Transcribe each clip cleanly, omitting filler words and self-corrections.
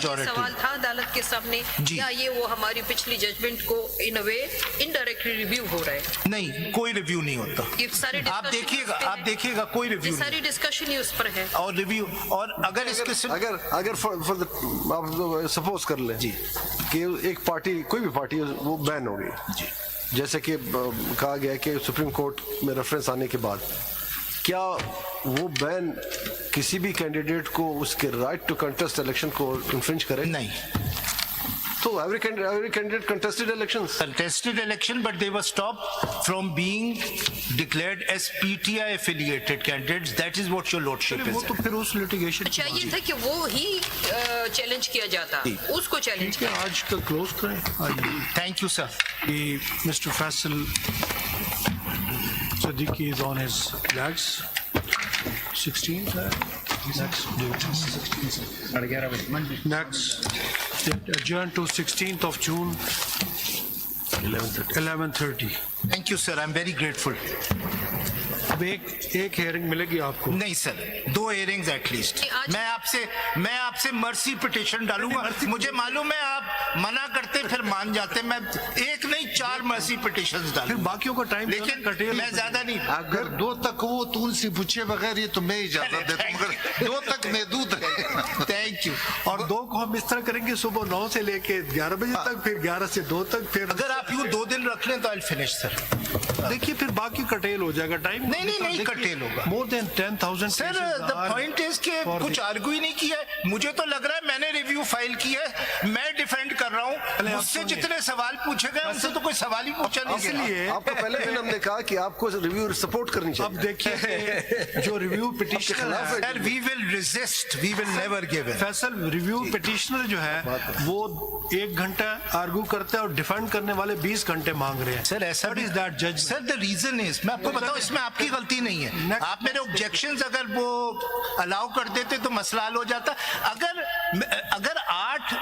majority. सवाल था अदालत के सामने, जी। या ये वो हमारी पिछली जजमेंट को इन अ वे इनडायरेक्टली रिव्यू हो रहा है? नहीं, कोई रिव्यू नहीं होता। ये सारे आप discussion देखिएगा, उस पे आप है। देखिएगा कोई ये रिव्यू सारी डिस्कशन ही उस पर है। और रिव्यू, और अगर इसके सिर्फ अगर आप सपोज कर लें जी। कि एक पार्टी, कोई भी पार्टी वो बैन हो गई, जी, जैसे कि कहा गया कि सुप्रीम कोर्ट में रेफरेंस आने के बाद, क्या वो बैन किसी भी कैंडिडेट को उसके राइट टू कंटेस्ट इलेक्शन को इन्फ्रिंज करे? नहीं, तो every candidate contested elections. contested election, but they were stopped from being declared as PTI affiliated candidates. That is what your lordship वो is. तो फिर उस लिटिगेशन अच्छा, ये था कि वो ही चैलेंज किया जाता, उसको चैलेंज ठीक है, आज का क्लोज करें। आइए, Thank you, sir. Mister Faisal Siddiqui is on his legs. 16th है next adjourn to 16th of June 11:30. Thank you, sir. I'm very grateful. अब एक हेयरिंग मिलेगी आपको। नहीं सर, 2 hearings at least. मैं आपसे मर्सी पिटिशन डालूंगा। मुझे मालूम है आप मना करते फिर मान जाते। मैं एक नहीं 4 मर्सी पिटिशंस फिर डालूंगा, बाकियों का टाइम लेकिन मैं ज्यादा नहीं। अगर 2 तक वो तुलसी पूछे बगैर ये तो मैं इजाजत देता हूँ, मगर 2 तक महदूद है। Thank you. और 2 को हम इस तरह करेंगे, सुबह 9 से लेके 11 बजे तक, फिर 11 से 2 तक, फिर अगर आप यूँ 2 दिन रख लें तो आई फिनिश सर। देखिए फिर बाकी कटेल हो जाएगा टाइम। नहीं कटेल होगा। More than 10,000 sir the point is कि कुछ आर्ग्यू ही नहीं किया है। मुझे तो लग रहा है मैंने रिव्यू फाइल की है, मैं डिफेंड कर रहा हूँ। मुझसे जितने सवाल पूछे गए उनसे तो कोई सवाल ही पूछा नहीं गया। इसलिए आपको पहले दिन हमने कहा कि आपको रिव्यू सपोर्ट करनी अब चाहिए। देखिए जो रिव्यू पिटिशनर है, sir we will resist, we will never give in. Faisal review petitioner जो है वो 1 घंटा आर्ग्यू करते हैं और डिफेंड करने वाले 20 घंटे मांग रहे हैं। सर ऐसा What is that judgment? Sir the reason is, मैं आपको बताऊं, इसमें आपकी गलती नहीं है। आप मेरे ऑब्जेक्शंस अगर वो अलाउ कर देते तो मसला हल हो जाता। अगर 8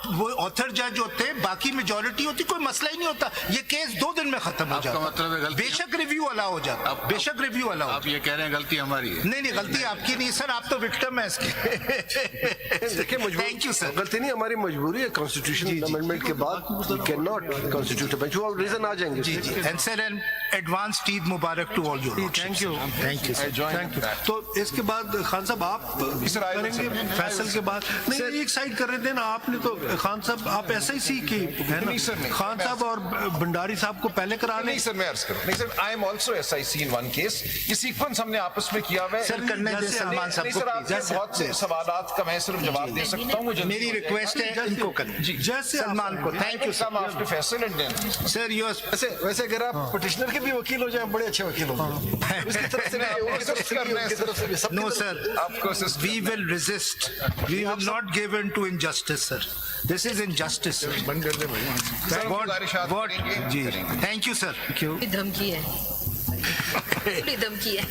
वो ऑथर जज होते, बाकी मेजॉरिटी होती, कोई मसला ही नहीं होता। ये केस 2 दिन में खत्म हो आपका जाता। मतलब है गलती- बेशक रिव्यू अलाउ हो जाता, बेशक रिव्यू अलाउ। आप ये कह रहे हैं गलती हमारी है? नहीं गलती आपकी नहीं सर, आप तो विक्टिम है इसके। देखिए थैंक यू सर। गलती नहीं, हमारी मजबूरी है। कॉन्स्टिट्यूशन अमेंडमेंट के बाद कैन नॉट कॉन्स्टिट्यूट बेंच, वो रीजन आ जाएंगे। जी and sir an advanced Eid Mubarak to all your. Thank you thank you thank you. तो इसके बाद खान साहब आप करेंगे फैसल के बाद? नहीं एक साइड कर रहे थे ना आपने, तो खान साहब आप SIC की है ना? नहीं सर, नहीं। खान साहब और भंडारी साहब को पहले करा लें। नहीं सर, मैं अर्ज करूं। नहीं sir, I am also SIC in one case. ये सीक्वेंस हमने आपस में किया हुआ है। सर करने दे सलमान साहब नहीं को सर, आपसे please। बहुत से सवालात का मैं सिर्फ जवाब दे सकता हूँ। मुझे मेरी रिक्वेस्ट है इनको करें। जी जैसे सलमान को thank you come after Faisal and then sir. Your वैसे अगर आप पिटिशनर के भी वकील हो जाए, बड़े अच्छे वकील हो जाए। उसकी तरफ से भी, उनकी तरफ से भी, उनकी तरफ से भी, सबकी No, तरफ sir. से। आपको system We will resist. We will not give in to injustice, sir. This is injustice, sir. बंद कर दे भाई। What? Ji. Thank you, sir. Thank you. धमकी है, बड़ी धमकी है।